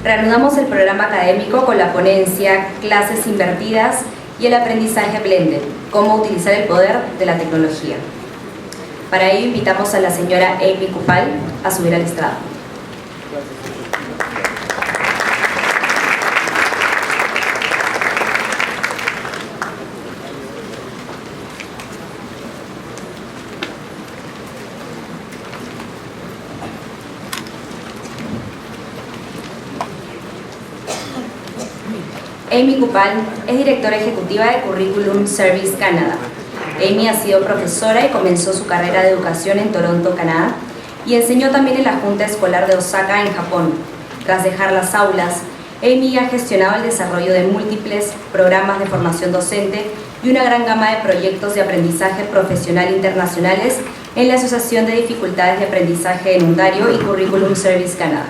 Reanudamos el programa académico con la ponencia Clases invertidas y el aprendizaje blended, cómo utilizar el poder de la tecnología. Para ello invitamos a la señora Amy Coupal a subir al estrado. Amy Coupal es directora ejecutiva de Curriculum Service Canadá. Amy ha sido profesora y comenzó su carrera de educación en Toronto, Canadá, y enseñó también en la Junta Escolar de Osaka, en Japón. Tras dejar las aulas, Amy ha gestionado el desarrollo de múltiples programas de formación docente y una gran gama de proyectos de aprendizaje profesional internacionales en la Asociación de Dificultades de Aprendizaje en Ontario y Curriculum Service Canadá.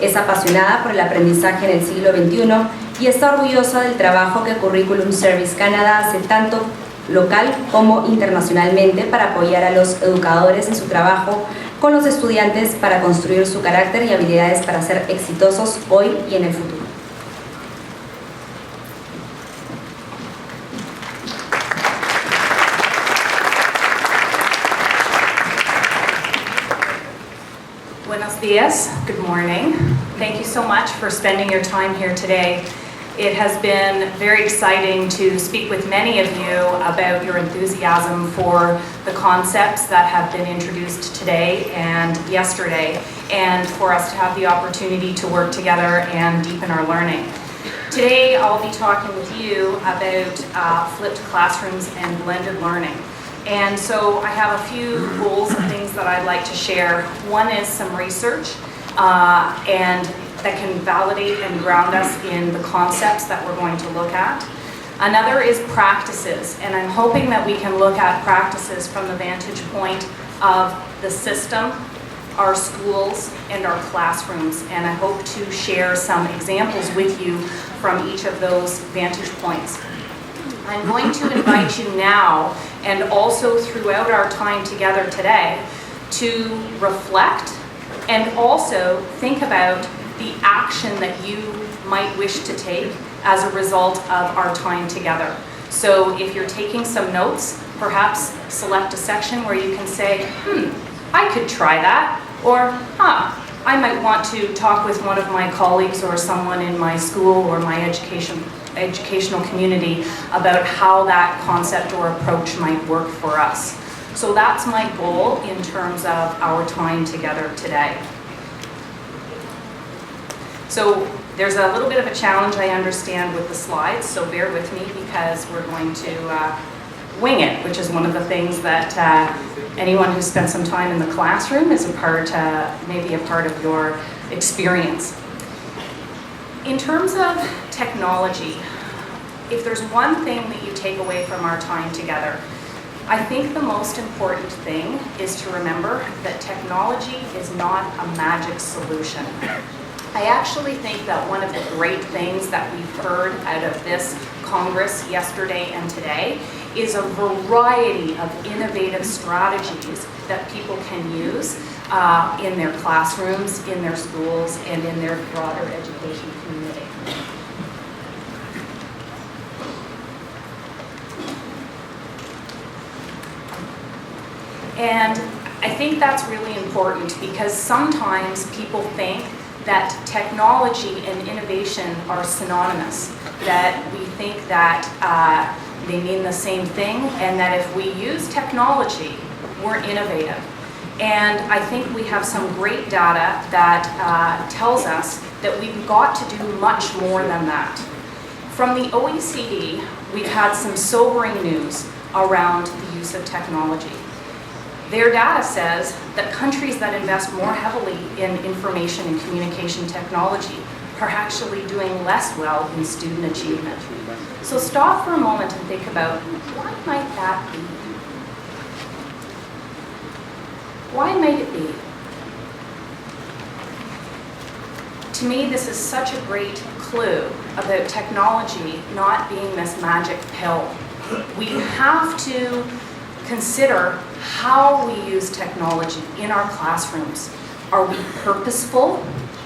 Es apasionada por el aprendizaje en el siglo XXI y está orgullosa del trabajo que Curriculum Service Canadá hace tanto local como internacionalmente para apoyar a los educadores en su trabajo con los estudiantes para construir su carácter y habilidades para ser exitosos hoy y en el futuro. Buenos días, good morning. Thank you so much for spending your time here today. It has been very exciting to speak with many of you about your enthusiasm for the concepts that have been introduced today and yesterday, and for us to have the opportunity to work together and deepen our learning. Today I'll be talking with you about flipped classrooms and blended learning. And so I have a few goals and things that I'd like to share. One is some research and that can validate and ground us in the concepts that we're going to look at. Another is practices, and I'm hoping that we can look at practices from the vantage point of the system, our schools, and our classrooms, and I hope to share some examples with you from each of those vantage points. I'm going to invite you now, and also throughout our time together today, to reflect and also think about the action that you might wish to take as a result of our time together. So if you're taking some notes, perhaps select a section where you can say, I could try that, or I might want to talk with one of my colleagues or someone in my school or my educational community about how that concept or approach might work for us. So that's my goal in terms of our time together today. So there's a little bit of a challenge, I understand, with the slides, so bear with me because we're going to wing it, which is one of the things that anyone who's spent some time in the classroom is maybe a part of your experience. In terms of technology, if there's one thing that you take away from our time together, I think the most important thing is to remember that technology is not a magic solution. I actually think that one of the great things that we've heard out of this Congress yesterday and today is a variety of innovative strategies that people can use in their classrooms, in their schools, and in their broader education community. And I think that's really important because sometimes people think that technology and innovation are synonymous, that we think that they mean the same thing, and that if we use technology, we're innovative. And I think we have some great data that tells us that we've got to do much more than that. From the OECD, we've had some sobering news around the use of technology. Their data says that countries that invest more heavily in information and communication technology are actually doing less well in student achievement. So stop for a moment and think about, why might that be? Why might it be? To me, this is such a great clue about technology not being this magic pill. We have to consider how we use technology in our classrooms. Are we purposeful?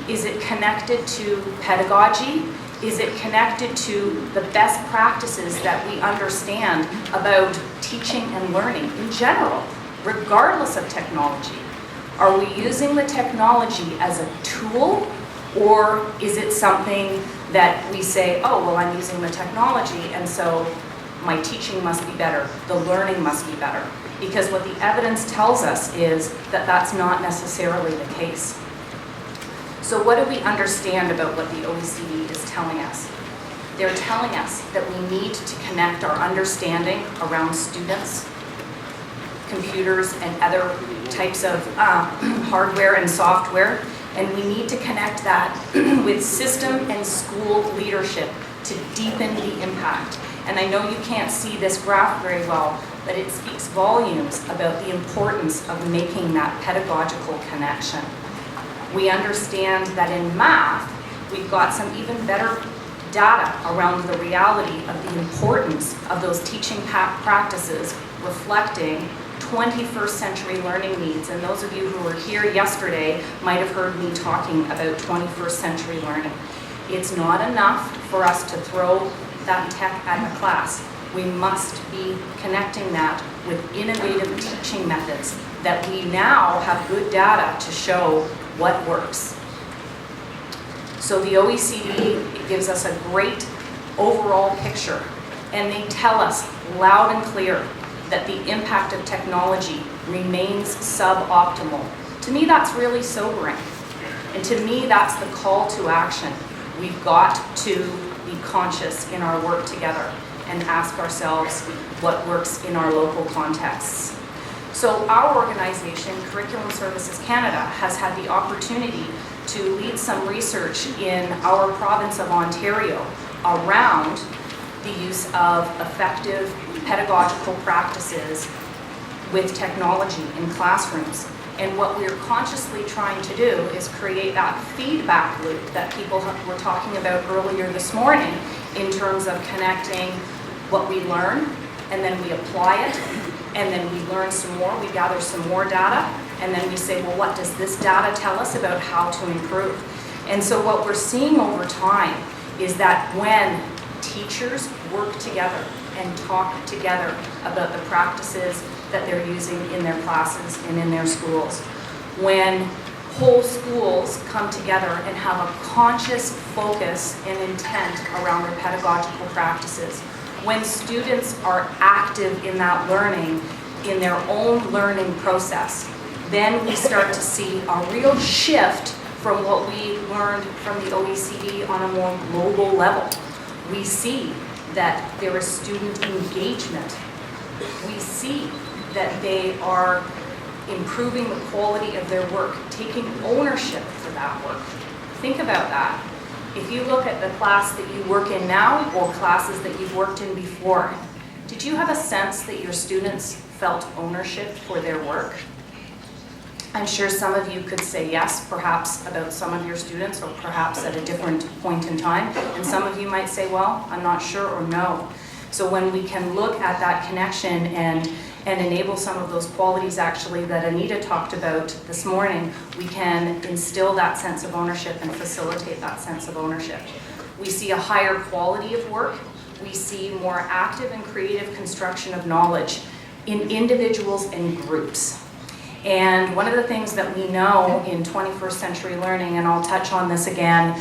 Is it connected to pedagogy? Is it connected to the best practices that we understand about teaching and learning in general, regardless of technology? Are we using the technology as a tool, or is it something that we say, oh, well, I'm using the technology, and so my teaching must be better, the learning must be better? Because what the evidence tells us is that that's not necessarily the case. So what do we understand about what the OECD is telling us? They're telling us that we need to connect our understanding around students, computers, and other types of hardware and software, and we need to connect that with system and school leadership to deepen the impact. And I know you can't see this graph very well, but it speaks volumes about the importance of making that pedagogical connection. We understand that in math, we've got some even better data around the reality of the importance of those teaching practices reflecting 21st century learning needs. And those of you who were here yesterday might have heard me talking about 21st century learning. It's not enough for us to throw that tech at the class. We must be connecting that with innovative teaching methods that we now have good data to show what works. So the OECD gives us a great overall picture, and they tell us loud and clear that the impact of technology remains suboptimal. To me, that's really sobering. And to me, that's the call to action. We've got to be conscious in our work together and ask ourselves what works in our local contexts. So our organization, Curriculum Services Canada, has had the opportunity to lead some research in our province of Ontario around the use of effective pedagogical practices with technology in classrooms. And what we're consciously trying to do is create that feedback loop that people were talking about earlier this morning in terms of connecting what we learn, and then we apply it, and then we learn some more, we gather some more data, and then we say, well, what does this data tell us about how to improve? And so what we're seeing over time is that when teachers work together and talk together about the practices that they're using in their classes and in their schools, when whole schools come together and have a conscious focus and intent around their pedagogical practices, when students are active in that learning, in their own learning process, then we start to see a real shift from what we learned from the OECD on a more global level. We see that there is student engagement. We see that they are improving the quality of their work, taking ownership for that work. Think about that. If you look at the class that you work in now or classes that you've worked in before, did you have a sense that your students felt ownership for their work? I'm sure some of you could say yes, perhaps about some of your students, or perhaps at a different point in time. And some of you might say, well, I'm not sure, or no. So when we can look at that connection and enable some of those qualities actually that Anita talked about this morning, we can instill that sense of ownership and facilitate that sense of ownership. We see a higher quality of work. We see more active and creative construction of knowledge in individuals and groups. And one of the things that we know in 21st century learning, and I'll touch on this again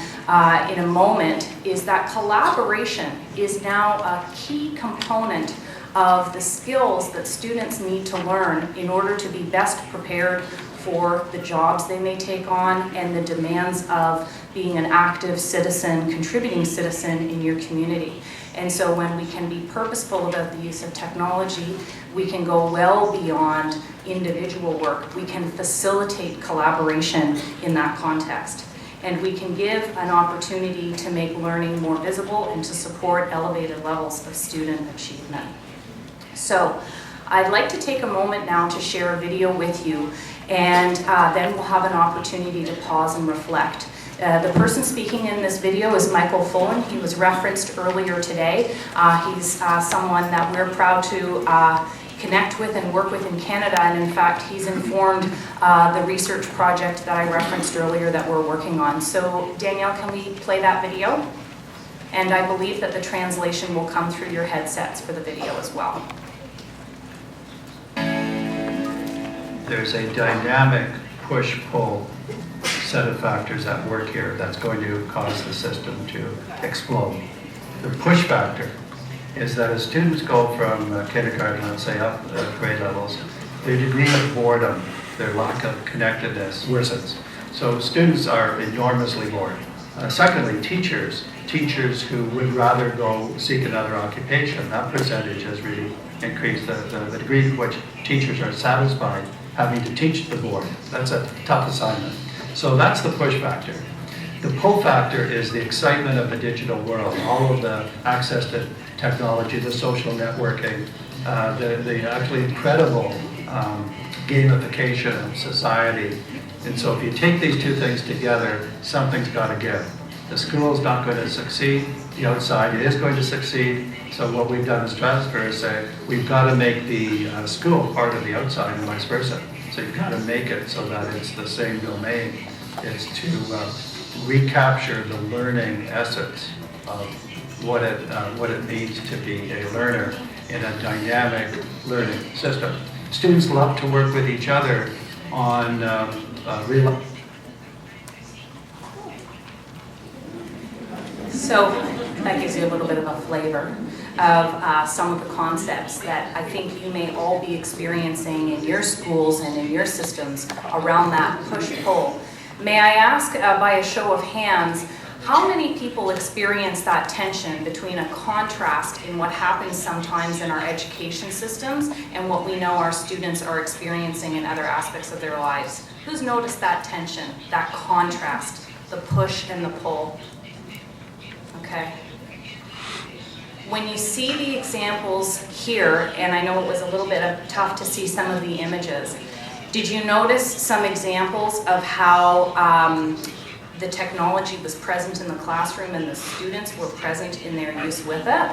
in a moment, is that collaboration is now a key component of the skills that students need to learn in order to be best prepared for the jobs they may take on and the demands of being an active citizen, contributing citizen in your community. And so when we can be purposeful about the use of technology, we can go well beyond individual work. We can facilitate collaboration in that context. and we can give an opportunity to make learning more visible and to support elevated levels of student achievement. So I'd like to take a moment now to share a video with you, and then we'll have an opportunity to pause and reflect. The person speaking in this video is Michael Fullan. He was referenced earlier today. He's someone that we're proud to connect with and work with in Canada, and in fact he's informed the research project that I referenced earlier that we're working on. So Danielle, can we play that video? And I believe that the translation will come through your headsets for the video as well. There's a dynamic push-pull set of factors at work here that's going to cause the system to explode. The push factor is that as students go from kindergarten, let's say, up grade levels, their degree of boredom, their lack of connectedness worsens. So students are enormously bored. Secondly, teachers who would rather go seek another occupation, that percentage has really increased. The degree to which teachers are satisfied having to teach the board, that's a tough assignment. So that's the push factor. The pull factor is the excitement of the digital world, all of the access to technology, the social networking, the actually incredible gamification of society. And so if you take these two things together, something's got to give. The school's not going to succeed, the outside is going to succeed. So what we've done as transfer is say, we've got to make the school part of the outside and vice versa. So you've got to make it so that it's the same domain. It's to recapture the learning essence of what it means to be a learner in a dynamic learning system. Students love to work with each other on real. So that gives you a little bit of a flavor of some of the concepts that I think you may all be experiencing in your schools and in your systems around that push-pull. May I ask, by a show of hands, how many people experience that tension between a contrast in what happens sometimes in our education systems and what we know our students are experiencing in other aspects of their lives? Who's noticed that tension, that contrast, the push and the pull? Okay. When you see the examples here, and I know it was a little bit tough to see some of the images, did you notice some examples of how the technology was present in the classroom and the students were present in their use with it?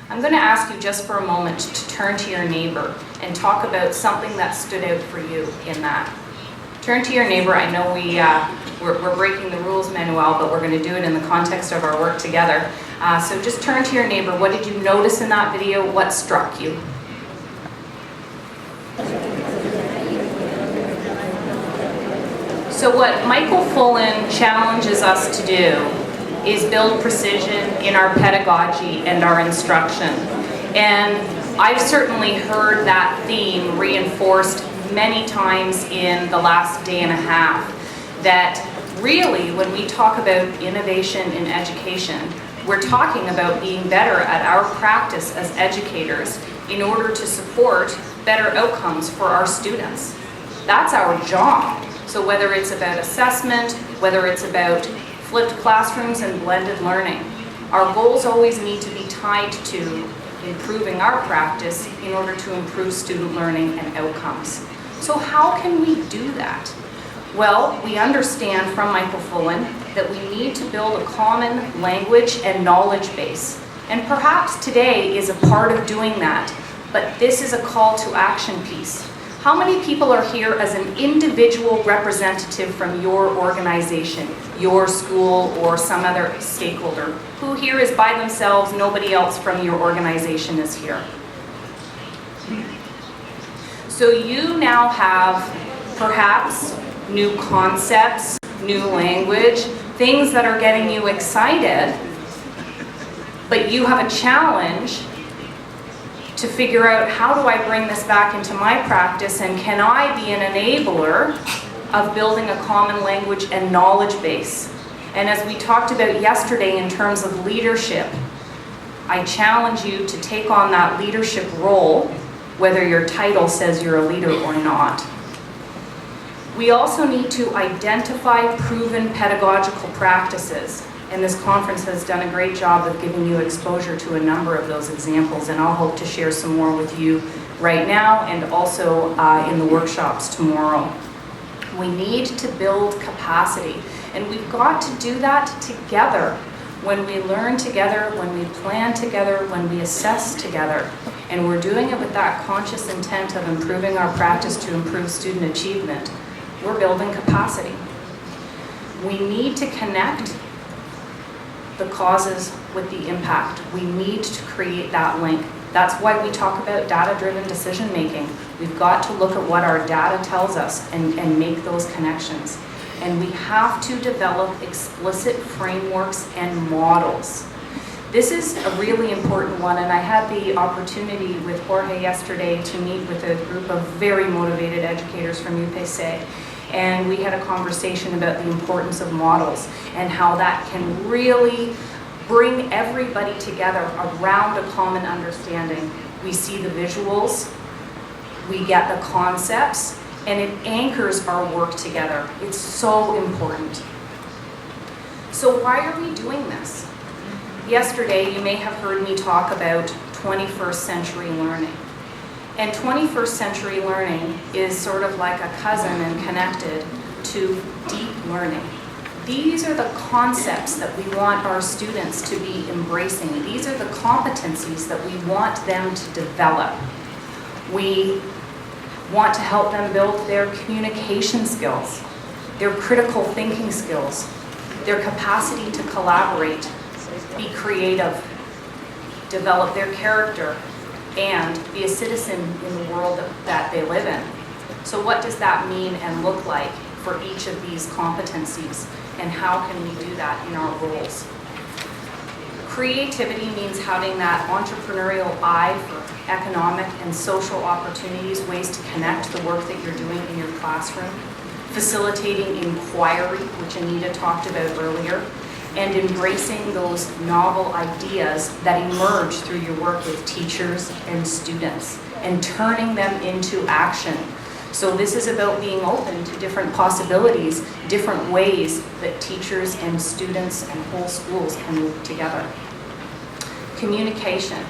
I'm going to ask you just for a moment to turn to your neighbor and talk about something that stood out for you in that. Turn to your neighbor. I know we're breaking the rules, Manuel, but we're going to do it in the context of our work together. So just turn to your neighbor. What did you notice in that video? What struck you? So what Michael Fullan challenges us to do is build precision in our pedagogy and our instruction. And I've certainly heard that theme reinforced many times in the last day and a half, that really when we talk about innovation in education, we're talking about being better at our practice as educators in order to support better outcomes for our students. That's our job. So whether it's about assessment, whether it's about flipped classrooms and blended learning, our goals always need to be tied to improving our practice in order to improve student learning and outcomes. So how can we do that? Well, we understand from Michael Fullan that we need to build a common language and knowledge base. And perhaps today is a part of doing that, but this is a call to action piece. How many people are here as an individual representative from your organization, your school, or some other stakeholder? Who here is by themselves, nobody else from your organization is here? So you now have perhaps new concepts, new language, things that are getting you excited, but you have a challenge to figure out, how do I bring this back into my practice, and can I be an enabler of building a common language and knowledge base? And as we talked about yesterday in terms of leadership, I challenge you to take on that leadership role, whether your title says you're a leader or not. We also need to identify proven pedagogical practices. And this conference has done a great job of giving you exposure to a number of those examples, and I'll hope to share some more with you right now and also in the workshops tomorrow. We need to build capacity, and we've got to do that together. When we learn together, when we plan together, when we assess together, and we're doing it with that conscious intent of improving our practice to improve student achievement, we're building capacity. We need to connect the causes with the impact. We need to create that link. That's why we talk about data-driven decision making. We've got to look at what our data tells us and make those connections. And we have to develop explicit frameworks and models. This is a really important one, and I had the opportunity with Jorge yesterday to meet with a group of very motivated educators from UPC. And we had a conversation about the importance of models and how that can really bring everybody together around a common understanding. We see the visuals, we get the concepts, and it anchors our work together. It's so important. So why are we doing this? Yesterday, you may have heard me talk about 21st century learning. And 21st century learning is sort of like a cousin and connected to deep learning. These are the concepts that we want our students to be embracing. These are the competencies that we want them to develop. We want to help them build their communication skills, their critical thinking skills, their capacity to collaborate, be creative, develop their character, and be a citizen in the world that they live in. So what does that mean and look like for each of these competencies, and how can we do that in our roles? Creativity means having that entrepreneurial eye for economic and social opportunities, ways to connect the work that you're doing in your classroom, facilitating inquiry, which Anita talked about earlier, and embracing those novel ideas that emerge through your work with teachers and students and turning them into action. So this is about being open to different possibilities, different ways that teachers and students and whole schools can work together. Communication.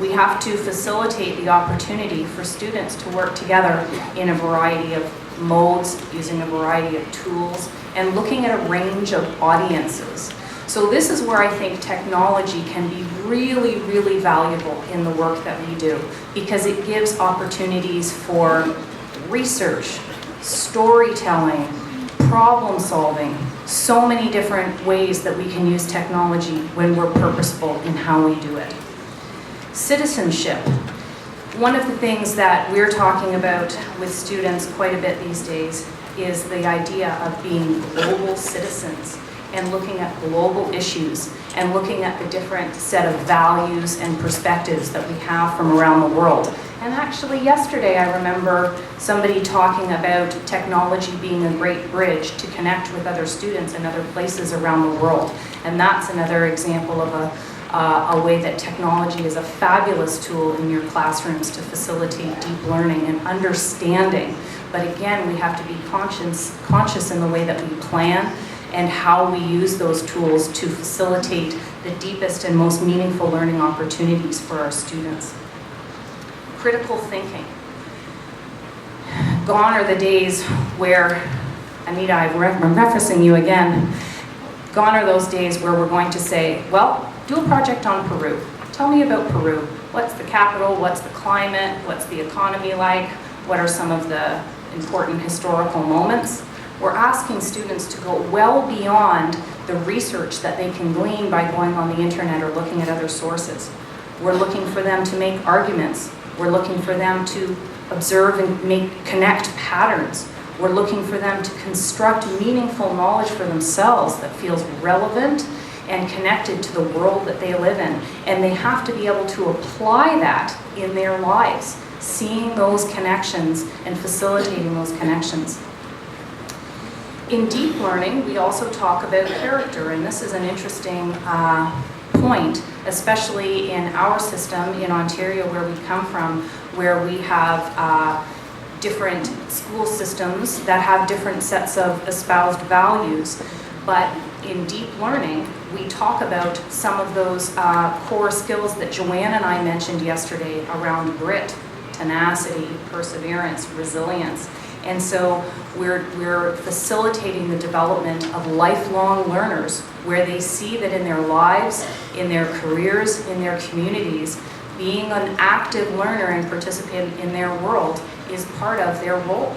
We have to facilitate the opportunity for students to work together in a variety of modes, using a variety of tools, and looking at a range of audiences. So this is where I think technology can be really, really valuable in the work that we do, because it gives opportunities for research, storytelling, problem solving, so many different ways that we can use technology when we're purposeful in how we do it. Citizenship. One of the things that we're talking about with students quite a bit these days is the idea of being global citizens and looking at global issues and looking at the different set of values and perspectives that we have from around the world. And actually yesterday I remember somebody talking about technology being a great bridge to connect with other students in other places around the world. And that's another example of a way that technology is a fabulous tool in your classrooms to facilitate deep learning and understanding. But again, we have to be conscious in the way that we plan and how we use those tools to facilitate the deepest and most meaningful learning opportunities for our students. Critical thinking. Gone are the days where, Anita, I'm referencing you again, gone are those days where we're going to say, well, do a project on Peru. Tell me about Peru. What's the capital? What's the climate? What's the economy like? What are some of the important historical moments? We're asking students to go well beyond the research that they can glean by going on the internet or looking at other sources. We're looking for them to make arguments. We're looking for them to observe and connect patterns. We're looking for them to construct meaningful knowledge for themselves that feels relevant and connected to the world that they live in. And they have to be able to apply that in their lives, seeing those connections and facilitating those connections. In deep learning, we also talk about character, and this is an interesting point, especially in our system in Ontario, where we come from, where we have different school systems that have different sets of espoused values. But in deep learning, we talk about some of those core skills that Joanne and I mentioned yesterday around grit, tenacity, perseverance, resilience. And so we're facilitating the development of lifelong learners where they see that in their lives, in their careers, in their communities, being an active learner and participant in their world is part of their role.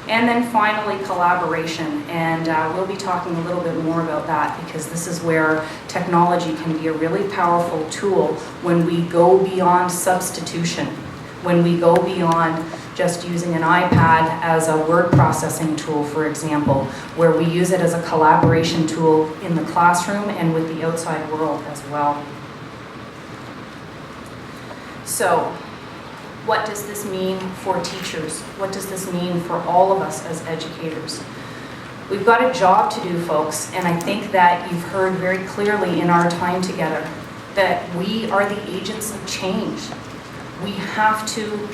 And then finally, collaboration. And we'll be talking a little bit more about that because this is where technology can be a really powerful tool when we go beyond substitution, when we go beyond just using an iPad as a word processing tool, for example, where we use it as a collaboration tool in the classroom and with the outside world as well. So, what does this mean for teachers? What does this mean for all of us as educators? We've got a job to do, folks, and I think that you've heard very clearly in our time together that we are the agents of change. We have to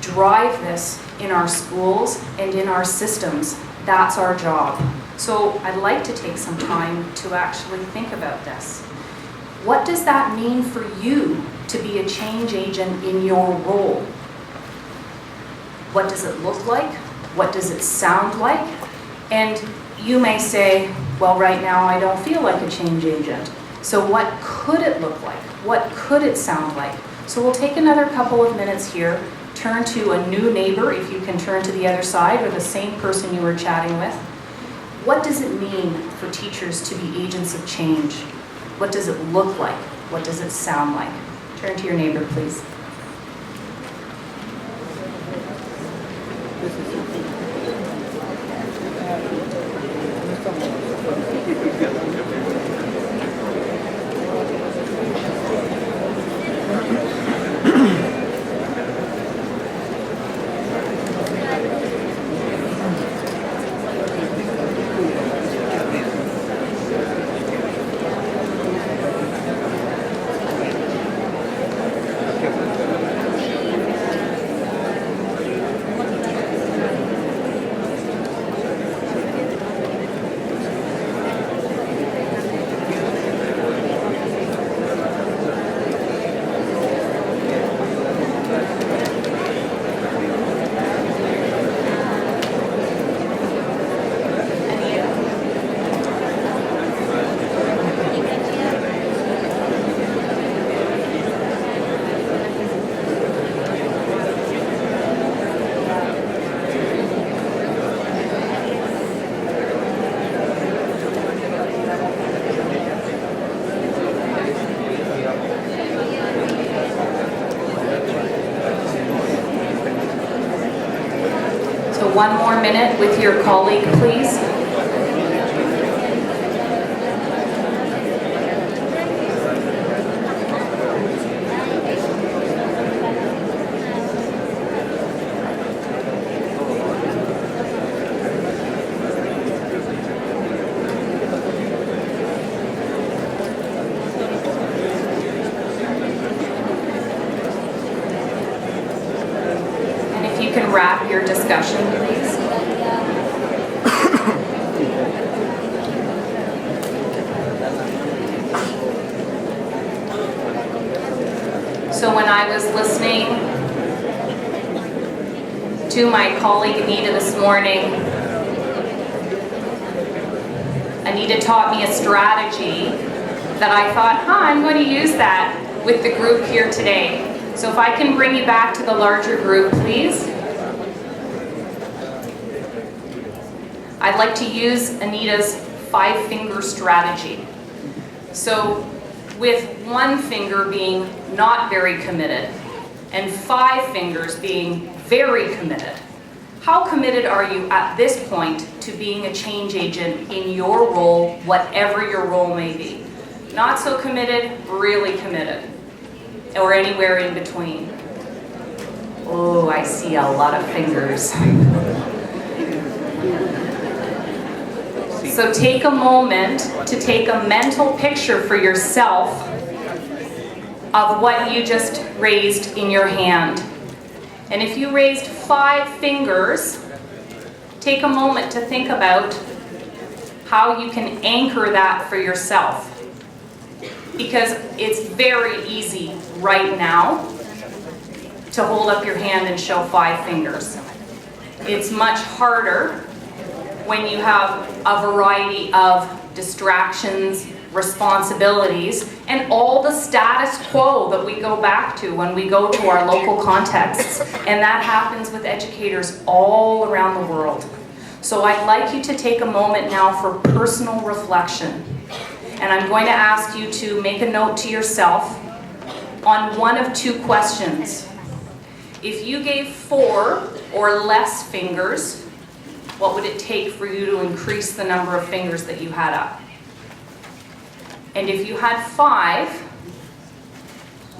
drive this in our schools and in our systems. That's our job. So I'd like to take some time to actually think about this. What does that mean for you to be a change agent in your role? What does it look like? What does it sound like? And you may say, well, right now I don't feel like a change agent. So what could it look like? What could it sound like? So we'll take another couple of minutes here, turn to a new neighbor, if you can turn to the other side, or the same person you were chatting with. What does it mean for teachers to be agents of change? What does it look like? What does it sound like? Turn to your neighbor, please. One more minute with your colleague, please. And if you can wrap your discussion, please. So when I was listening to my colleague Anita this morning, Anita taught me a strategy that I thought, I'm going to use that with the group here today. So if I can bring you back to the larger group, please. I'd like to use Anita's five-finger strategy. So with one finger being not very committed and 5 fingers being very committed. How committed are you at this point to being a change agent in your role, whatever your role may be? Not so committed, really committed, or anywhere in between? Oh, I see a lot of fingers. So take a moment to take a mental picture for yourself of what you just raised in your hand. And if you raised 5 fingers, take a moment to think about how you can anchor that for yourself. Because it's very easy right now to hold up your hand and show 5 fingers. It's much harder when you have a variety of distractions, responsibilities, and all the status quo that we go back to when we go to our local contexts. And that happens with educators all around the world. So I'd like you to take a moment now for personal reflection. And I'm going to ask you to make a note to yourself on one of 2 questions. If you gave 4 or less fingers, what would it take for you to increase the number of fingers that you had up? And if you had 5,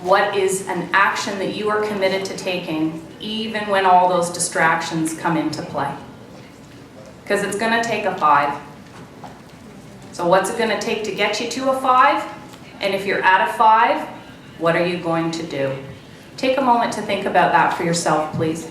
what is an action that you are committed to taking even when all those distractions come into play? Because it's going to take a 5. So what's it going to take to get you to a 5? And if you're at a 5, what are you going to do? Take a moment to think about that for yourself, please.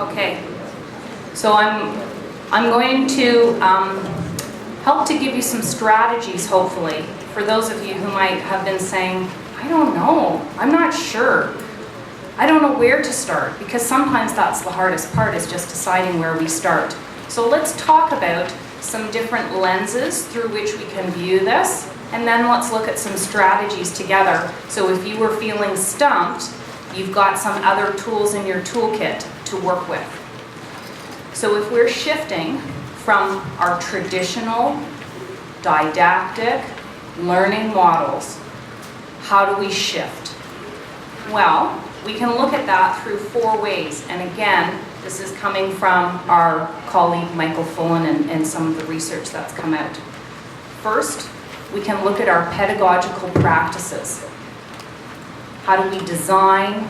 Okay, so I'm going to help to give you some strategies, hopefully, for those of you who might have been saying, I don't know, I'm not sure. I don't know where to start, because sometimes that's the hardest part, is just deciding where we start. So let's talk about some different lenses through which we can view this, and then let's look at some strategies together. So if you were feeling stumped, you've got some other tools in your toolkit to work with. So if we're shifting from our traditional didactic learning models, how do we shift? Well, we can look at that through 4 ways. And again, this is coming from our colleague Michael Fullan and some of the research that's come out. First, we can look at our pedagogical practices. How do we design,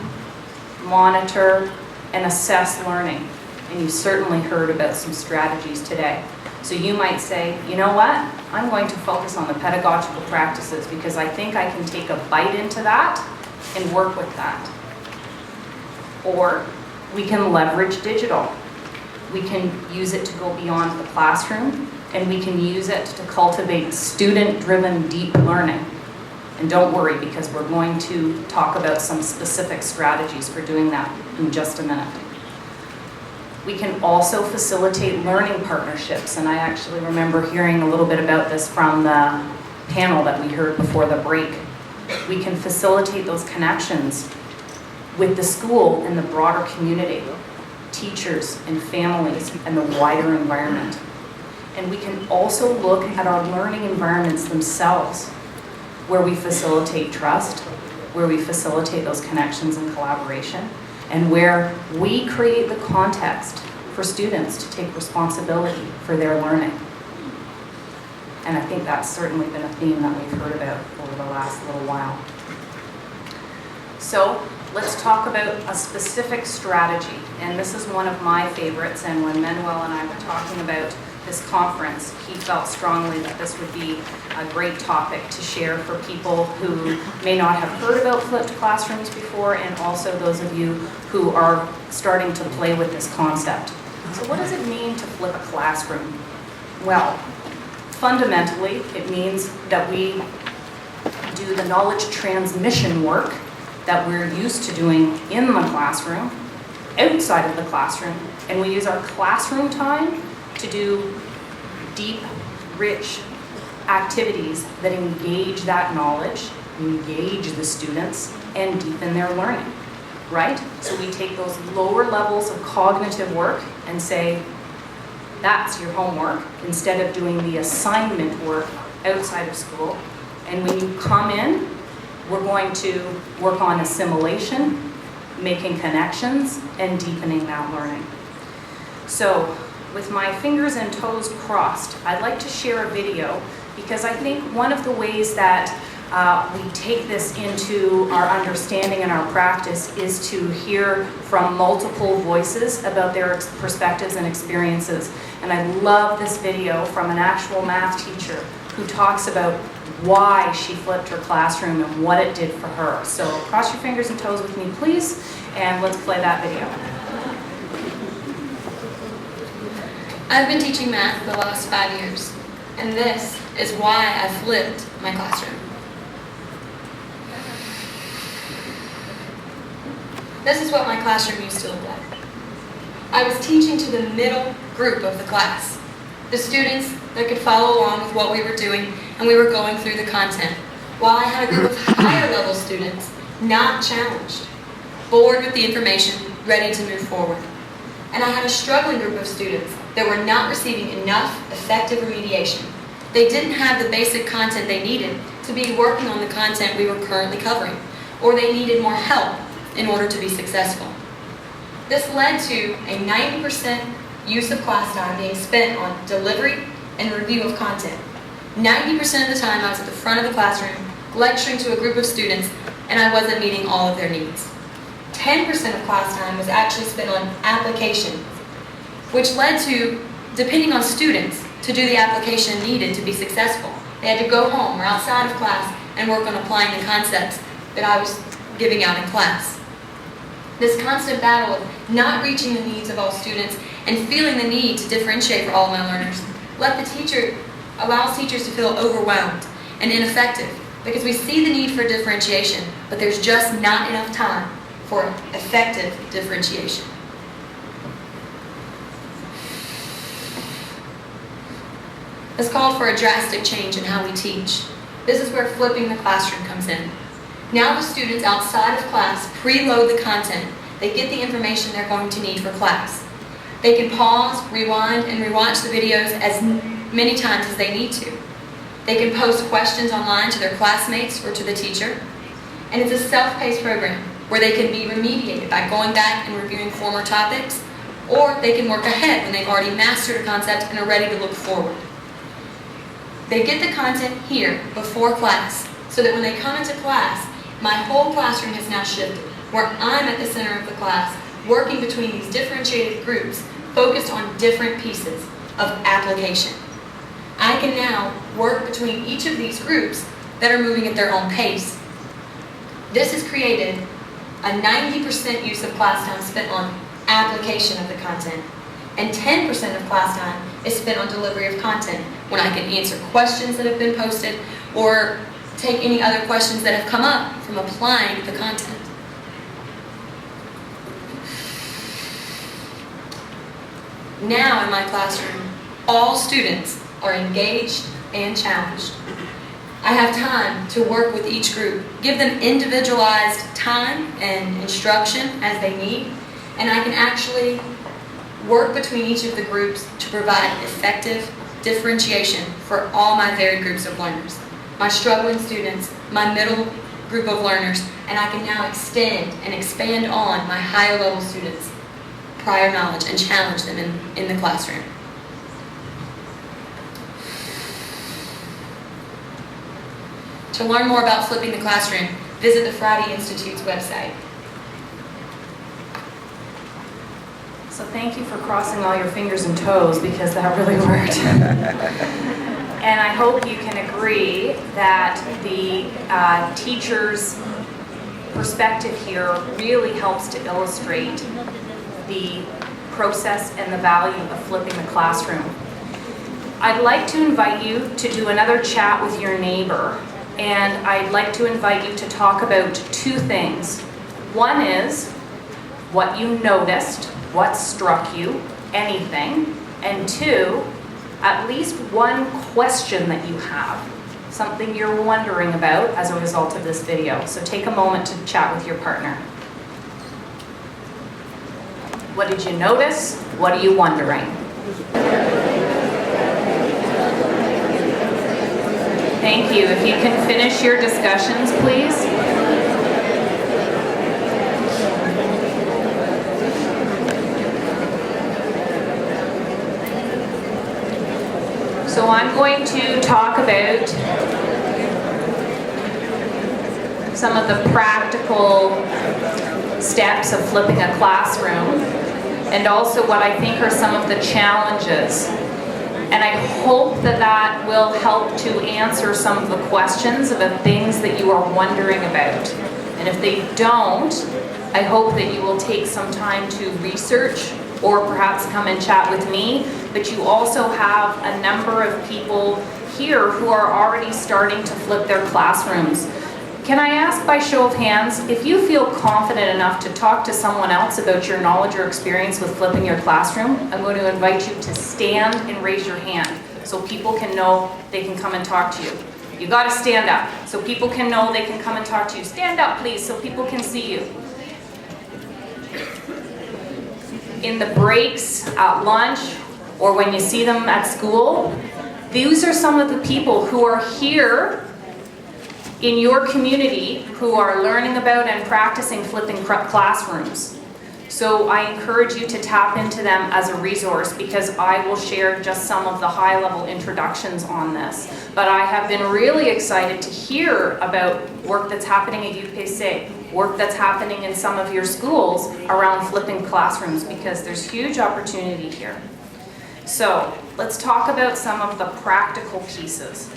monitor, and assess learning? And you certainly heard about some strategies today. So you might say, you know what? I'm going to focus on the pedagogical practices because I think I can take a bite into that and work with that. Or we can leverage digital. We can use it to go beyond the classroom, and we can use it to cultivate student-driven deep learning. And don't worry, because we're going to talk about some specific strategies for doing that in just a minute. We can also facilitate learning partnerships, and I actually remember hearing a little bit about this from the panel that we heard before the break. We can facilitate those connections with the school and the broader community, teachers and families and the wider environment. And we can also look at our learning environments themselves, where we facilitate trust, where we facilitate those connections and collaboration, and where we create the context for students to take responsibility for their learning. And I think that's certainly been a theme that we've heard about over the last little while. So let's talk about a specific strategy. And this is one of my favorites, and when Manuel and I were talking about this conference, he felt strongly that this would be a great topic to share for people who may not have heard about flipped classrooms before, and also those of you who are starting to play with this concept. So what does it mean to flip a classroom? Well, fundamentally, it means that we do the knowledge transmission work that we're used to doing in the classroom, outside of the classroom, and we use our classroom time to do deep, rich activities that engage that knowledge, engage the students, and deepen their learning, right? So we take those lower levels of cognitive work and say, that's your homework, instead of doing the assignment work outside of school. And when you come in, we're going to work on assimilation, making connections, and deepening that learning. So, with my fingers and toes crossed, I'd like to share a video because I think one of the ways that we take this into our understanding and our practice is to hear from multiple voices about their perspectives and experiences. And I love this video from an actual math teacher who talks about why she flipped her classroom and what it did for her. So cross your fingers and toes with me, please, and let's play that video. I've been teaching math for the last 5 years, and this is why I flipped my classroom. This is what my classroom used to look like. I was teaching to the middle group of the class, the students that could follow along with what we were doing, and we were going through the content, while I had a group of higher level students, not challenged, bored with the information, ready to move forward. And I had a struggling group of students that were not receiving enough effective remediation. They didn't have the basic content they needed to be working on the content we were currently covering, or they needed more help in order to be successful. This led to a 90% use of class time being spent on delivery and review of content. 90% of the time I was at the front of the classroom lecturing to a group of students and I wasn't meeting all of their needs. 10% of class time was actually spent on application, which led to, depending on students, to do the application needed to be successful. They had to go home or outside of class and work on applying the concepts that I was giving out in class. This constant battle of not reaching the needs of all students and feeling the need to differentiate for all my learners allows teachers to feel overwhelmed and ineffective because we see the need for differentiation, but there's just not enough time for effective differentiation. This called for a drastic change in how we teach. This is where flipping the classroom comes in. Now the students outside of class preload the content. They get the information they're going to need for class. They can pause, rewind, and rewatch the videos as many times as they need to. They can post questions online to their classmates or to the teacher. And it's a self-paced program where they can be remediated by going back and reviewing former topics, or they can work ahead when they've already mastered a concept and are ready to look forward. They get the content here before class, so that when they come into class, my whole classroom has now shifted, where I'm at the center of the class, working between these differentiated groups, focused on different pieces of application. I can now work between each of these groups that are moving at their own pace. This has created a 90% use of class time spent on application of the content, and 10% of class time is spent on delivery of content, when I can answer questions that have been posted or take any other questions that have come up from applying the content. Now in my classroom, all students are engaged and challenged. I have time to work with each group, give them individualized time and instruction as they need, and I can actually work between each of the groups to provide effective differentiation for all my varied groups of learners. My struggling students, my middle group of learners, and I can now extend and expand on my higher level students' prior knowledge and challenge them in the classroom. To learn more about flipping the classroom, visit the Friday Institute's website. So thank you for crossing all your fingers and toes because that really worked. And I hope you can agree that the teacher's perspective here really helps to illustrate the process and the value of flipping the classroom. I'd like to invite you to do another chat with your neighbor, and I'd like to invite you to talk about two things. One is what you noticed, what struck you, anything, and two, at least one question that you have, something you're wondering about as a result of this video. So take a moment to chat with your partner. What did you notice? What are you wondering? Thank you. If you can finish your discussions, please. talk about some of the practical steps of flipping a classroom, and also what I think are some of the challenges. And I hope that that will help to answer some of the questions about things that you are wondering about. And if they don't, I hope that you will take some time to research or perhaps come and chat with me. But you also have a number of people here who are already starting to flip their classrooms. Can I ask by show of hands, if you feel confident enough to talk to someone else about your knowledge or experience with flipping your classroom, I'm going to invite you to stand and raise your hand so people can know they can come and talk to you. You got to stand up so people can know they can come and talk to you. Stand up, please, so people can see you. In the breaks, at lunch, or when you see them at school, these are some of the people who are here in your community who are learning about and practicing flipping classrooms. So I encourage you to tap into them as a resource, because I will share just some of the high-level introductions on this. But I have been really excited to hear about work that's happening at UPC, work that's happening in some of your schools around flipping classrooms, because there's huge opportunity here. So let's talk about some of the practical pieces.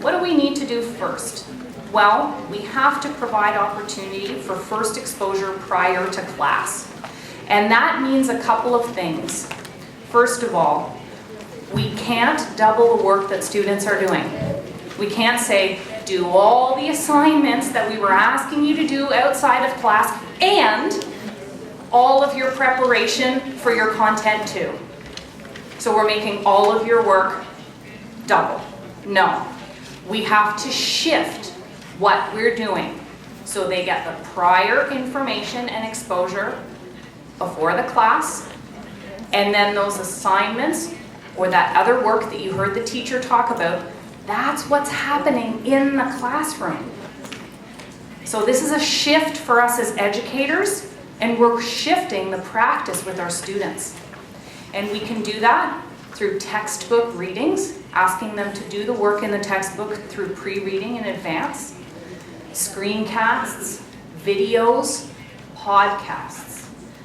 What do we need to do first? Well, we have to provide opportunity for first exposure prior to class. And that means a couple of things. First of all, we can't double the work that students are doing. We can't say, do all the assignments that we were asking you to do outside of class and all of your preparation for your content too. So we're making all of your work double. No, we have to shift what we're doing so they get the prior information and exposure before the class, and then those assignments or that other work that you heard the teacher talk about, that's what's happening in the classroom. So this is a shift for us as educators, and we're shifting the practice with our students. And we can do that through textbook readings, asking them to do the work in the textbook through pre-reading in advance, screencasts, videos, podcasts.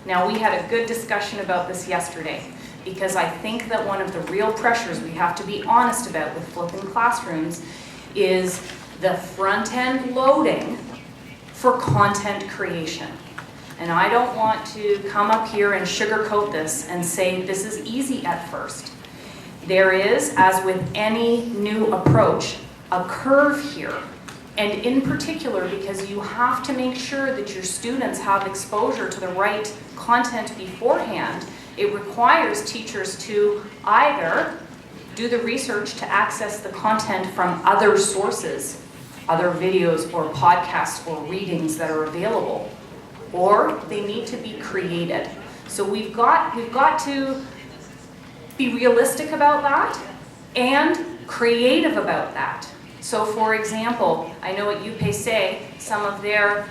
Now, we had a good discussion about this yesterday, because I think that one of the real pressures we have to be honest about with flipping classrooms is the front-end loading for content creation. And I don't want to come up here and sugarcoat this and say this is easy at first. There is, as with any new approach, a curve here. And in particular, because you have to make sure that your students have exposure to the right content beforehand, it requires teachers to either do the research to access the content from other sources, other videos or podcasts or readings that are available, or they need to be created. So we've got to be realistic about that and creative about that. So for example, I know at UPC, some of their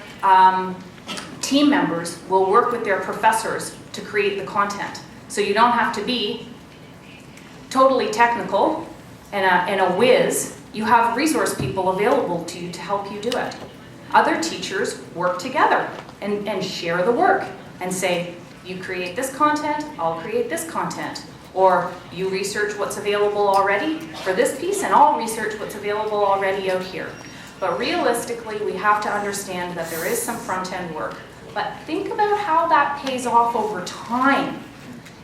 team members will work with their professors to create the content. So you don't have to be totally technical and a whiz. You have resource people available to you to help you do it. Other teachers work together and share the work and say, you create this content, I'll create this content. Or you research what's available already for this piece, and I'll research what's available already out here. But realistically, we have to understand that there is some front-end work. But think about how that pays off over time.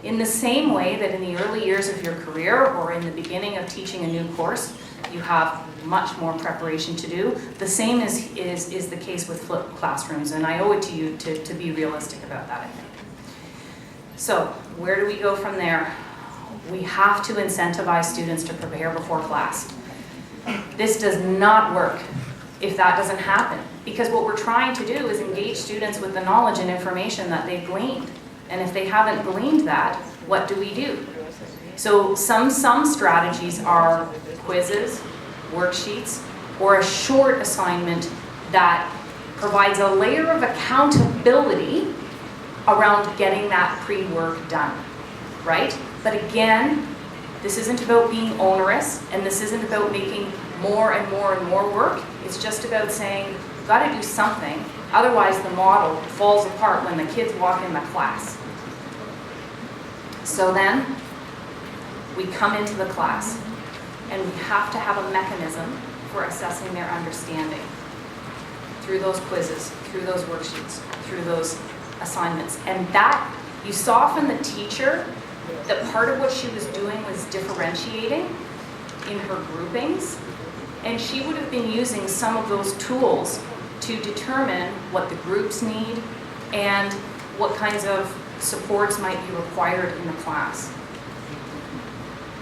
In the same way that in the early years of your career or in the beginning of teaching a new course, you have much more preparation to do. The same is the case with flipped classrooms, and I owe it to you to be realistic about that, I think. So, where do we go from there? We have to incentivize students to prepare before class. This does not work if that doesn't happen, because what we're trying to do is engage students with the knowledge and information that they've gleaned. And if they haven't gleaned that, what do we do? So some strategies are quizzes, worksheets, or a short assignment that provides a layer of accountability around getting that pre-work done, right? But again, This isn't about being onerous, and this isn't about making more and more and more work. It's just about saying, you've got to do something, otherwise the model falls apart when the kids walk in the class. So then, we come into the class, and we have to have a mechanism for assessing their understanding through those quizzes, through those worksheets, through those assignments. And that, you saw from the teacher that part of what she was doing was differentiating in her groupings, and she would have been using some of those tools to determine what the groups need and what kinds of supports might be required in the class.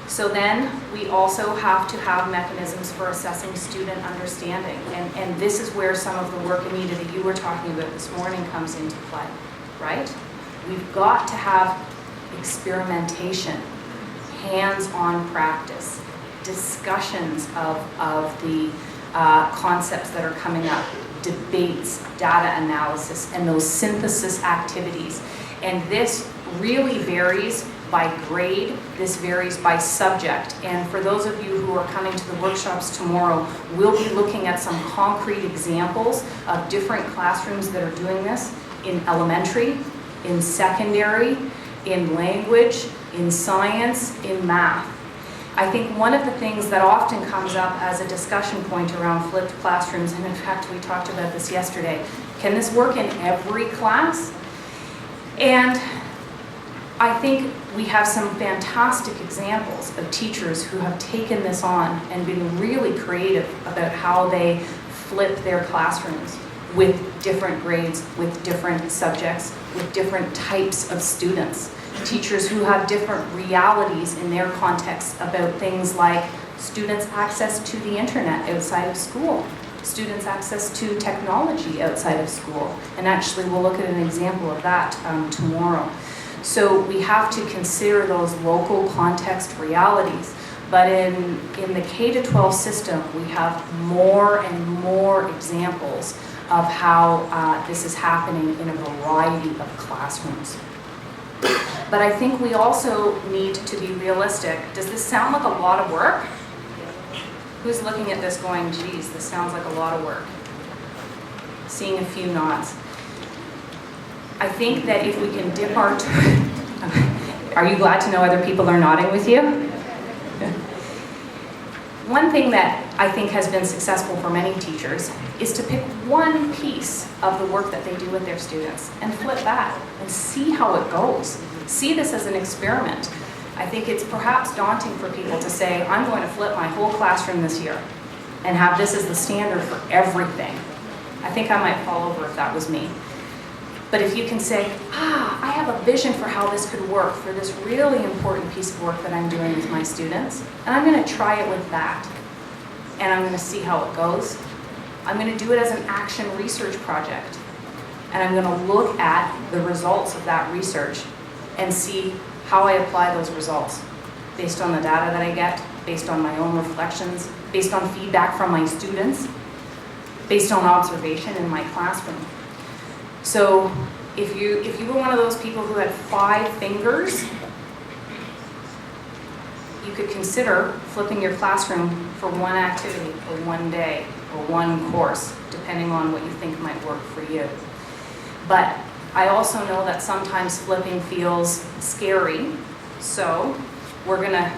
So then we also have to have mechanisms for assessing student understanding, and this is where some of the work, Anita, that you were talking about this morning comes into play, right? We've got to have experimentation, hands-on practice, discussions of the concepts that are coming up, debates, data analysis, and those synthesis activities. And this really varies by grade, this varies by subject. And for those of you who are coming to the workshops tomorrow, we'll be looking at some concrete examples of different classrooms that are doing this in elementary, in secondary, in language, in science, in math. I think one of the things that often comes up as a discussion point around flipped classrooms, and in fact we talked about this yesterday, can this work in every class? And I think we have some fantastic examples of teachers who have taken this on and been really creative about how they flip their classrooms with different grades, with different subjects, with different types of students. Teachers who have different realities in their context about things like students' access to the internet outside of school, students' access to technology outside of school. And actually we'll look at an example of that tomorrow. So we have to consider those local context realities. But in the K-12 system, we have more and more examples of how this is happening in a variety of classrooms. But I think we also need to be realistic. Does this sound like a lot of work? Who's looking at this going, geez, this sounds like a lot of work? Seeing a few nods. I think that if we can dip our are you glad to know other people are nodding with you? One thing that I think has been successful for many teachers is to pick one piece of the work that they do with their students and flip that and see how it goes. See this as an experiment. I think it's perhaps daunting for people to say, I'm going to flip my whole classroom this year and have this as the standard for everything. I think I might fall over if that was me. But if you can say, I have a vision for how this could work for this really important piece of work that I'm doing with my students, and I'm going to try it with that, and I'm going to see how it goes. I'm going to do it as an action research project, and I'm going to look at the results of that research and see how I apply those results based on the data that I get, based on my own reflections, based on feedback from my students, based on observation in my classroom. So if you were one of those people who had 5 fingers, you could consider flipping your classroom for one activity or one day or one course, depending on what you think might work for you. But I also know that sometimes flipping feels scary, so we're going to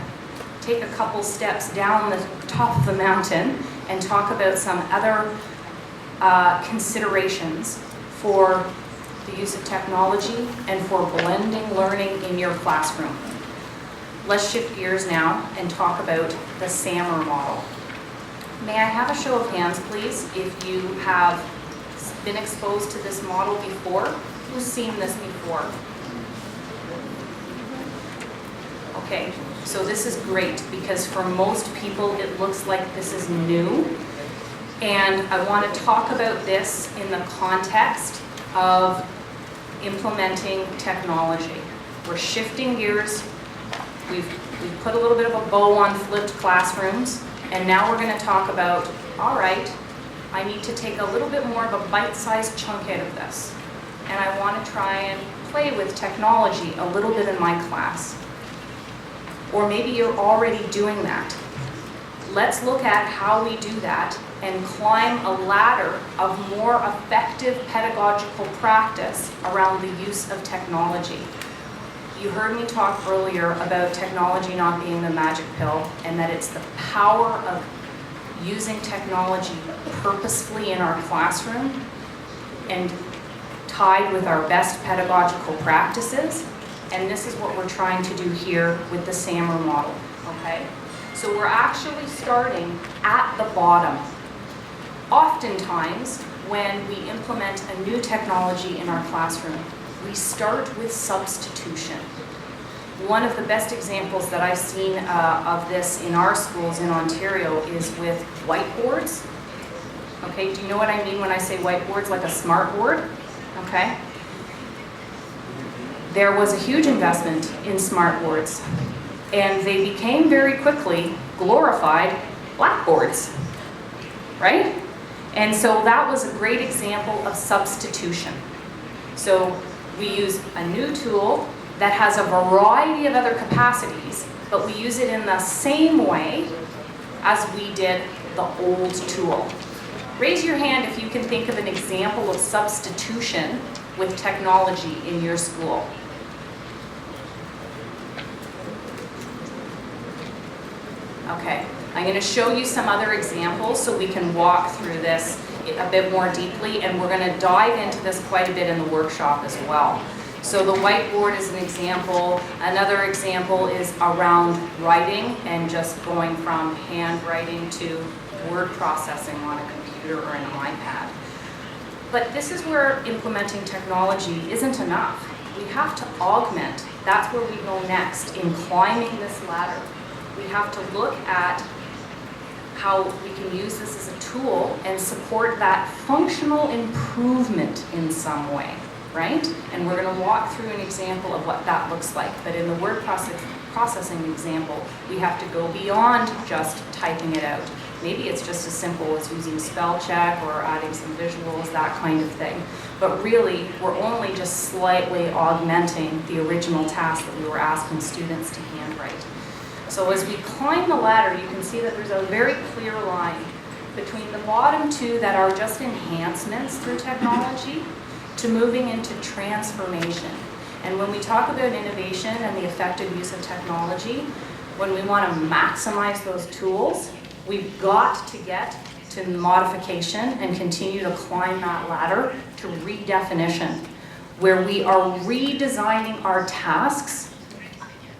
take a couple steps down the top of the mountain and talk about some other considerations for the use of technology and for blending learning in your classroom. Let's shift gears now and talk about the SAMR model. May I have a show of hands, please, if you have been exposed to this model before? Who's seen this before? Okay, so this is great because for most people it looks like this is new. And I want to talk about this in the context of implementing technology. We're shifting gears. We've put a little bit of a bow on flipped classrooms, and now we're going to talk about, all right, I need to take a little bit more of a bite-sized chunk out of this, and I want to try and play with technology a little bit in my class. Or maybe you're already doing that. Let's look at how we do that and climb a ladder of more effective pedagogical practice around the use of technology. You heard me talk earlier about technology not being the magic pill, and that it's the power of using technology purposefully in our classroom and tied with our best pedagogical practices. And this is what we're trying to do here with the SAMR model, okay? So we're actually starting at the bottom. Oftentimes, when we implement a new technology in our classroom, we start with substitution. One of the best examples that I've seen of this in our schools in Ontario is with whiteboards. Okay, do you know what I mean when I say whiteboards, like a smart board? Okay. There was a huge investment in smart boards, and they became very quickly glorified blackboards, right? And so that was a great example of substitution. So we use a new tool that has a variety of other capacities, but we use it in the same way as we did the old tool. Raise your hand if you can think of an example of substitution with technology in your school. Okay, I'm going to show you some other examples so we can walk through this a bit more deeply, and we're going to dive into this quite a bit in the workshop as well. So the whiteboard is an example. Another example is around writing and just going from handwriting to word processing on a computer or an iPad. But this is where implementing technology isn't enough. We have to augment. That's where we go next in climbing this ladder. We have to look at how we can use this as a tool and support that functional improvement in some way, right? And we're going to walk through an example of what that looks like. But in the word processing example, we have to go beyond just typing it out. Maybe it's just as simple as using spell check or adding some visuals, that kind of thing. But really, we're only just slightly augmenting the original task that we were asking students to handwrite. So as we climb the ladder, you can see that there's a very clear line between the bottom two that are just enhancements through technology to moving into transformation. And when we talk about innovation and the effective use of technology, when we want to maximize those tools, we've got to get to modification and continue to climb that ladder to redefinition, where we are redesigning our tasks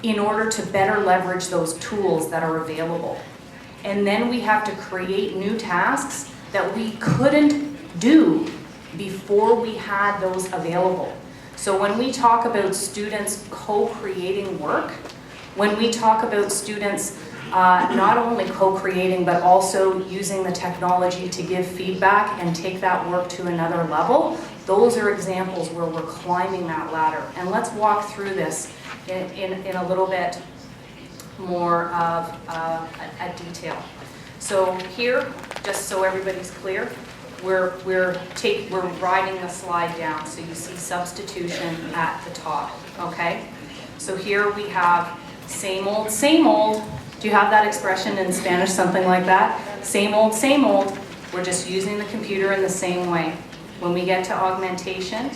in order to better leverage those tools that are available. And then we have to create new tasks that we couldn't do before we had those available. So when we talk about students co-creating work, when we talk about students not only co-creating but also using the technology to give feedback and take that work to another level, those are examples where we're climbing that ladder. And let's walk through this in a little bit more of a detail. So here, just so everybody's clear, we're riding the slide down, so you see substitution at the top, okay? So here we have same old, same old. Do you have that expression in Spanish, something like that? Same old, same old. We're just using the computer in the same way. When we get to augmentation,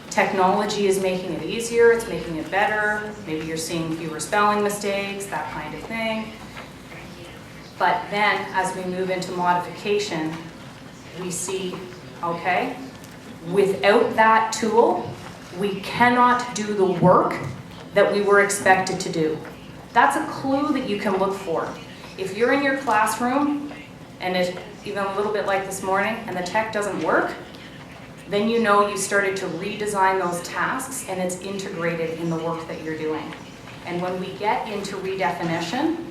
technology is making it easier, it's making it better. Maybe you're seeing fewer spelling mistakes, that kind of thing. But then, as we move into modification, we see, okay, without that tool, we cannot do the work that we were expected to do. That's a clue that you can look for. If you're in your classroom, and it's even a little bit like this morning, and the tech doesn't work, then you know you started to redesign those tasks and it's integrated in the work that you're doing. And when we get into redefinition,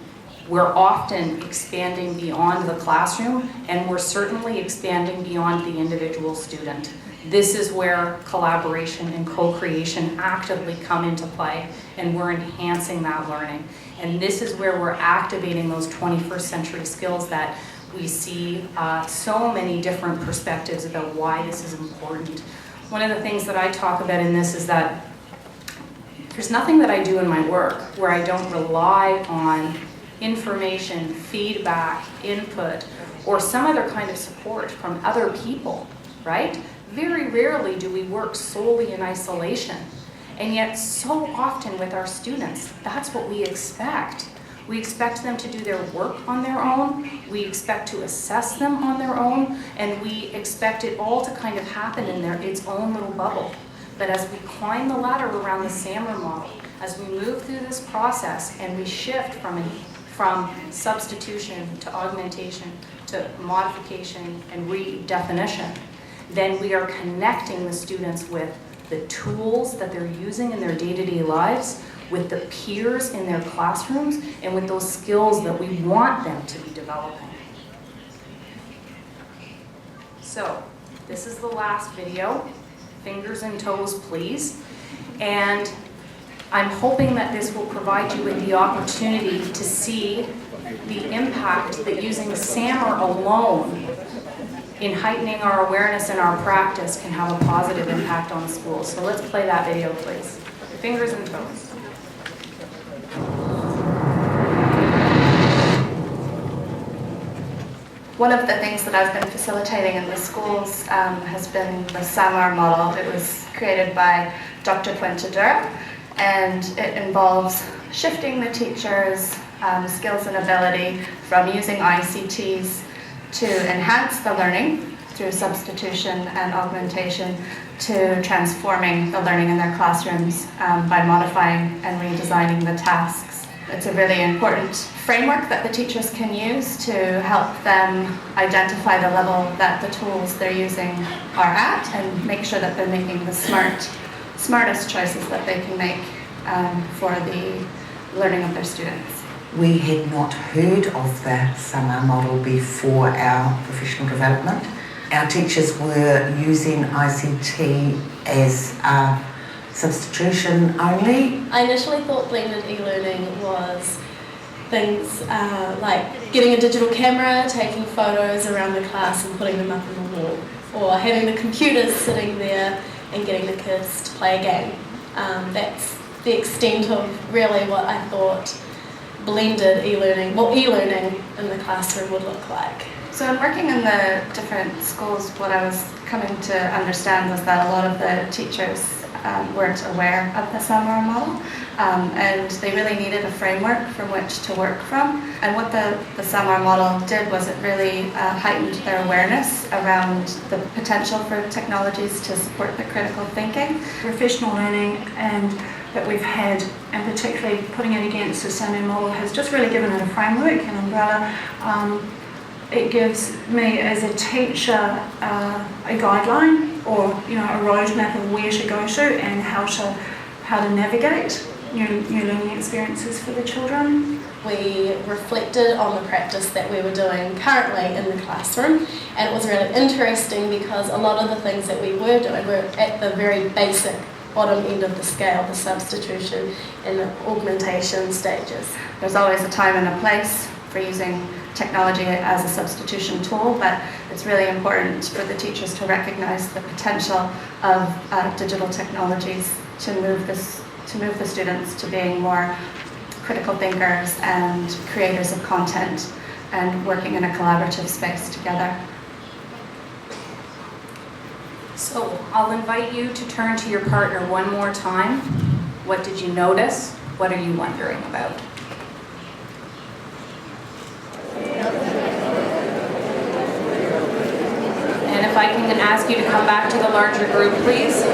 we're often expanding beyond the classroom, and we're certainly expanding beyond the individual student. This is where collaboration and co-creation actively come into play, and we're enhancing that learning. And this is where we're activating those 21st century skills that we see so many different perspectives about why this is important. One of the things that I talk about in this is that There's nothing that I do in my work where I don't rely on information, feedback, input, or some other kind of support from other people, right? Very rarely do we work solely in isolation. And yet so often with our students, that's what we expect. We expect them to do their work on their own, we expect to assess them on their own, and we expect it all to kind of happen in its own little bubble. But as we climb the ladder around the SAMR model, as we move through this process and we shift from substitution to augmentation to modification and redefinition, then we are connecting the students with the tools that they're using in their day-to-day lives, with the peers in their classrooms, and with those skills that we want them to be developing. So, this is the last video. Fingers and toes, please. And I'm hoping that this will provide you with the opportunity to see the impact that using SAMR alone in heightening our awareness and our practice can have a positive impact on schools. So let's play that video, please. Fingers and toes. One of the things that I've been facilitating in the schools has been the SAMR model. It was created by Dr. Puentedura, and it involves shifting the teachers' skills and ability from using ICTs to enhance the learning through substitution and augmentation to transforming the learning in their classrooms by modifying and redesigning the tasks. It's a really important framework that the teachers can use to help them identify the level that the tools they're using are at and make sure that they're making the smartest choices that they can make for the learning of their students. We had not heard of the SAMR model before our professional development. Our teachers were using ICT as a substitution only. I initially thought blended e-learning was things like getting a digital camera, taking photos around the class and putting them up on the wall, or having the computers sitting there and getting the kids to play a game. That's the extent of really what I thought blended e-learning, e-learning in the classroom would look like. So in working in the different schools, what I was coming to understand was that a lot of the teachers weren't aware of the SAMR model, and they really needed a framework from which to work from. And what the SAMR model did was it really heightened their awareness around the potential for technologies to support the critical thinking. Professional learning and that we've had, and particularly putting it against the SAMR model, has just really given it a framework, an umbrella. It gives me as a teacher a guideline, or a roadmap of where to go to and how to navigate new learning experiences for the children. We reflected on the practice that we were doing currently in the classroom, and it was really interesting because a lot of the things that we were doing were at the very basic bottom end of the scale, the substitution and the augmentation stages. There's always a time and a place for using technology as a substitution tool, but it's really important for the teachers to recognize the potential of digital technologies to move the students to being more critical thinkers and creators of content and working in a collaborative space together. So I'll invite you to turn to your partner one more time. What did you notice? What are you wondering about? And if I can ask you to come back to the larger group, please.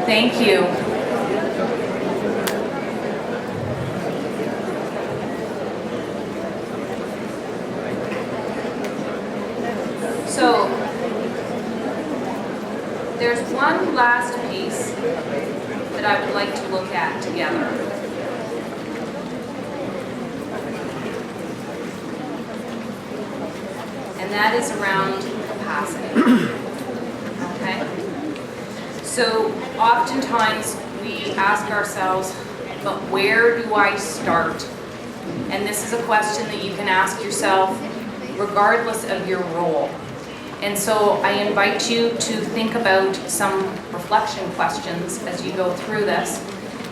Thank you. So, there's one last piece that I would like to look at together. And that is around capacity. Okay? So oftentimes we ask ourselves, but where do I start? And this is a question that you can ask yourself regardless of your role. And so I invite you to think about some reflection questions as you go through this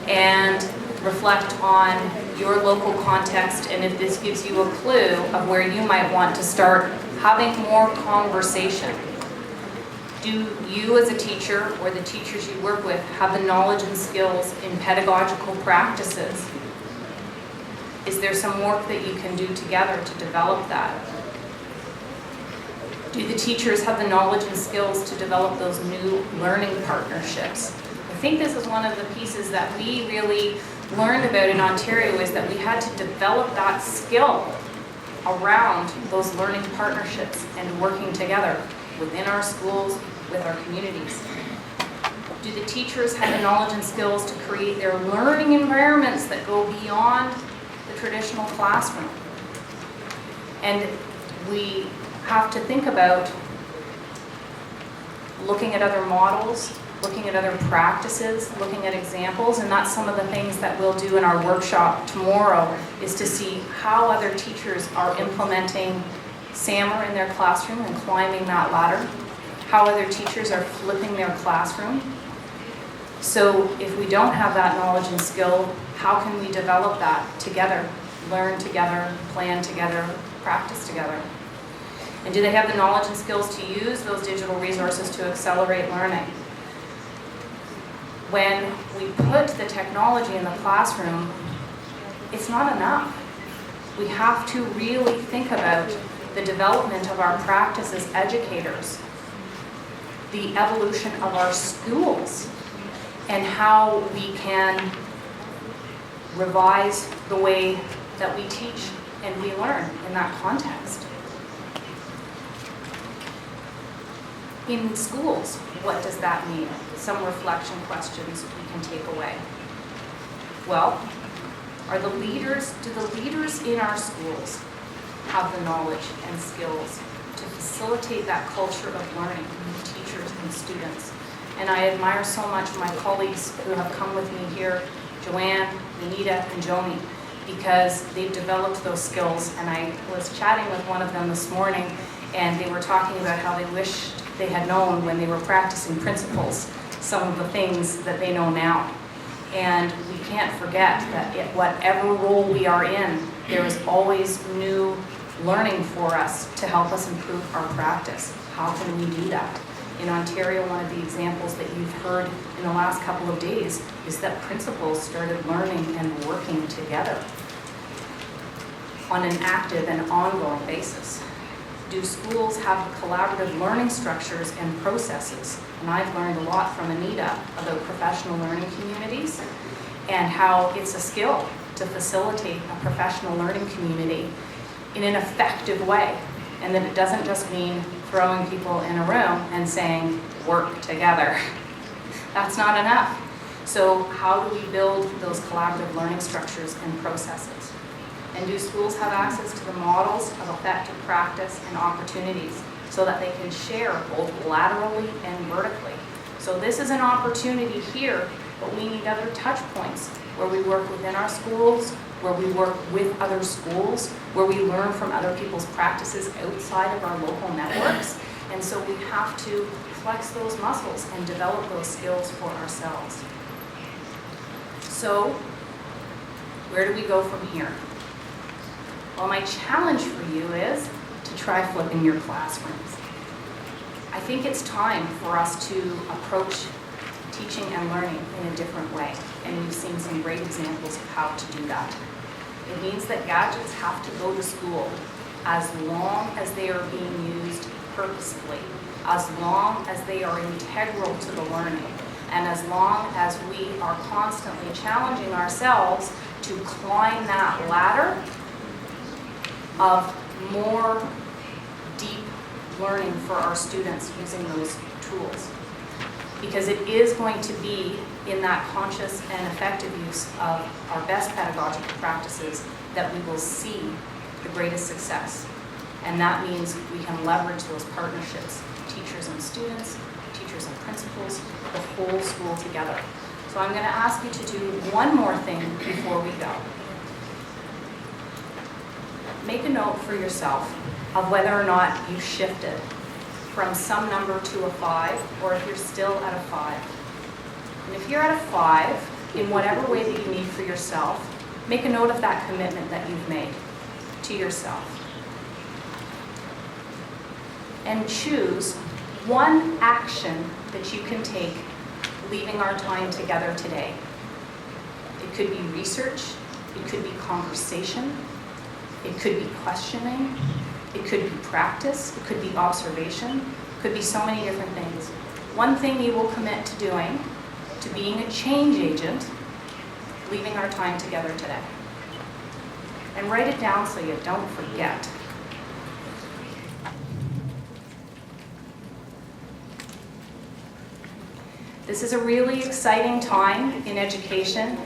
and reflect on your local context, and if this gives you a clue of where you might want to start having more conversation. Do you as a teacher or the teachers you work with have the knowledge and skills in pedagogical practices? Is there some work that you can do together to develop that? Do the teachers have the knowledge and skills to develop those new learning partnerships? I think this is one of the pieces that we really learned about in Ontario, is that we had to develop that skill around those learning partnerships and working together within our schools, with our communities. Do the teachers have the knowledge and skills to create their learning environments that go beyond the traditional classroom? And we have to think about looking at other models, looking at other practices, looking at examples, and that's some of the things that we'll do in our workshop tomorrow, is to see how other teachers are implementing SAMR in their classroom and climbing that ladder, how other teachers are flipping their classroom. So if we don't have that knowledge and skill, how can we develop that together, learn together, plan together, practice together? And do they have the knowledge and skills to use those digital resources to accelerate learning? When we put the technology in the classroom, it's not enough. We have to really think about the development of our practice as educators, the evolution of our schools, and how we can revise the way that we teach and we learn in that context. In schools, what does that mean? Some reflection questions we can take away. Well, do the leaders in our schools have the knowledge and skills to facilitate that culture of learning with teachers and students? And I admire so much my colleagues who have come with me here, Joanne, Anita, and Joni, because they've developed those skills. And I was chatting with one of them this morning, and they were talking about how they wished they had known when they were practicing principles some of the things that they know now. And we can't forget that whatever role we are in, there is always new learning for us to help us improve our practice. How can we do that? In Ontario, one of the examples that you've heard in the last couple of days is that principals started learning and working together on an active and ongoing basis. Do schools have collaborative learning structures and processes? And I've learned a lot from Anita about professional learning communities and how it's a skill to facilitate a professional learning community in an effective way. And that it doesn't just mean throwing people in a room and saying, work together. That's not enough. So how do we build those collaborative learning structures and processes? And do schools have access to the models of effective practice and opportunities so that they can share both laterally and vertically? So this is an opportunity here, but we need other touch points where we work within our schools, where we work with other schools, where we learn from other people's practices outside of our local networks. And so we have to flex those muscles and develop those skills for ourselves. So where do we go from here? Well, my challenge for you is to try flipping your classrooms. I think it's time for us to approach teaching and learning in a different way, and we've seen some great examples of how to do that. It means that gadgets have to go to school as long as they are being used purposefully, as long as they are integral to the learning, and as long as we are constantly challenging ourselves to climb that ladder of more deep learning for our students using those tools. Because it is going to be in that conscious and effective use of our best pedagogical practices that we will see the greatest success. And that means we can leverage those partnerships, teachers and students, teachers and principals, the whole school together. So So I'm going to ask you to do one more thing before we go. Make a note for yourself of whether or not you shifted from some number to a 5, or if you're still at a 5. And if you're at a 5, in whatever way that you need for yourself, make a note of that commitment that you've made to yourself. And choose one action that you can take leaving our time together today. It could be research, it could be conversation, it could be questioning, it could be practice, it could be observation, it could be so many different things. One thing you will commit to doing, to being a change agent, leaving our time together today. And write it down so you don't forget. This is a really exciting time in education.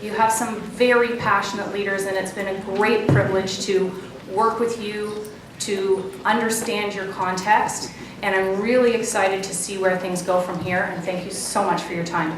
You have some very passionate leaders, and it's been a great privilege to work with you, to understand your context, and I'm really excited to see where things go from here, and thank you so much for your time.